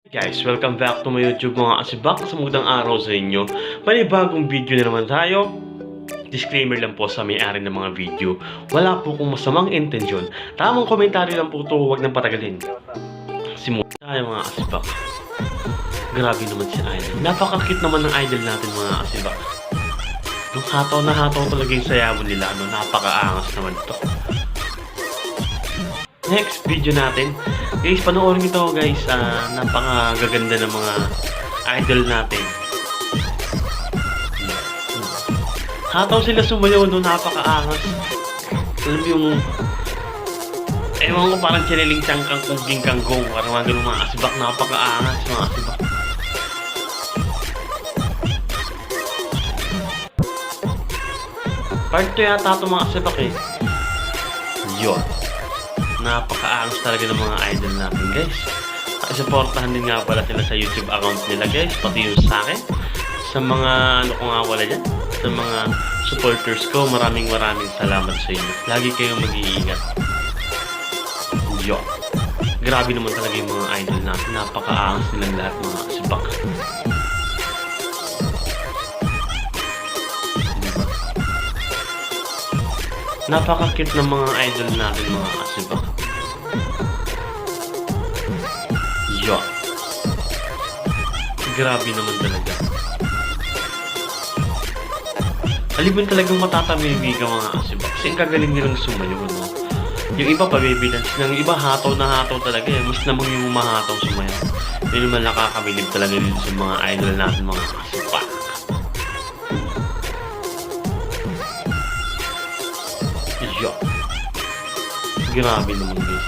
Guys, welcome back to my YouTube mga kasibak. Sa magandang araw sa inyo. Panibagong video na naman tayo. Disclaimer lang po sa may-ari ng mga video. Wala po kong masamang intensyon. Tamang komentaryo lang po ito, huwag nang patagalin. Simulan tayo mga kasibak. Grabe naman si Idol. Napaka-cute naman ng Idol natin mga kasibak. Nung hataw na hataw talaga yung sayabon nila. Napaka-angas naman ito. Next video natin. Guys, panoorin ito guys. Napakagaganda ng mga idol natin. Hataw sila sumayaw no, napakaangas. Alam yung ewan ko, parang chiniling tiyangkang kuging kanggong. Parang mga ganun mga asibak. Napakaangas mga asibak. Part 2 yata ito mga asibak eh. Yun. Napakaangas talaga ng mga idol natin guys. Supportahan din nga pala sila sa YouTube account nila guys, pati yung sa akin. Sa mga ano ko nga wala dyan, sa mga supporters ko, maraming salamat sa inyo. Lagi kayong mag-iingat. Yo. Grabe naman talaga yung mga idol natin. Napakaangas nilang lahat mga sibak. Napaka-cute ng mga idol natin mga kasibak. Yo. Grabe naman talaga. Halibin talagang matatamimi ka mga kasibak. Kasi ang kagaling nilang sumayo, no? Yung iba pa baby dance, yung iba hataw na hataw talaga eh. Mas namang yung mahataw sumayo. Yun naman nakakabilib talaga dito sa mga idol natin mga kasibak. Yo. Grabe naman guys.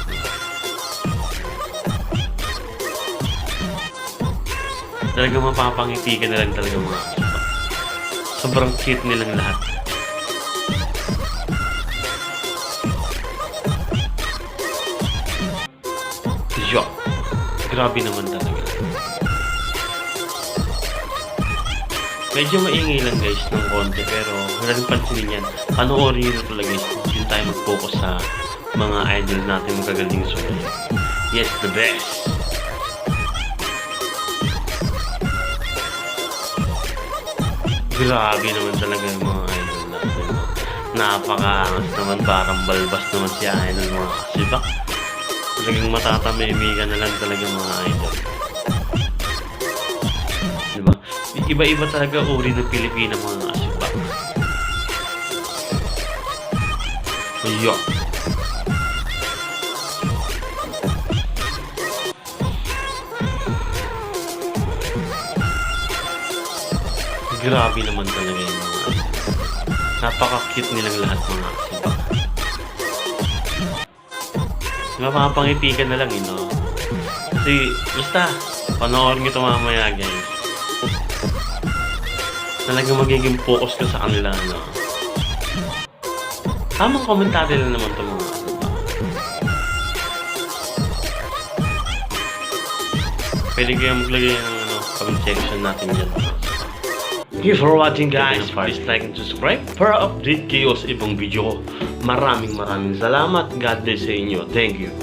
Talagang mapapangiti ka na lang talaga mga kasibak. Sobrang cute nilang lahat. Yo. Grabe naman talaga. Medyo maingay lang guys ng konti pero wala rin pansinin yan. Panoorin nyo na talaga guys. Hindi tayo mag-focus sa mga idol natin magagaling sumayo. Yes, the best! Grabe naman talaga yung mga idol natin. Napakaangas naman, parang balbas naman si idol mga kasibak. Talagang matatamimigan na lang talaga mga idol. Diba? Iba-iba talaga uri ng Pilipina mga kasibak. Yo. Grabe naman talaga yung mga napaka-cute nilang lahat mga kasibak. Mapapangiti ka na lang no? Kasi basta panoorin nyo ito mamaya guys. Talagang magiging focus ka sa kanila no? Tamang komentaryo lang naman ito mga kasibak. Pwede kayo maglagay ng comment section natin dyan mga kasibak. Thank you for watching guys. Please like and subscribe para update kayo sa ibang video ko. Maraming salamat. God bless sa inyo. Thank you.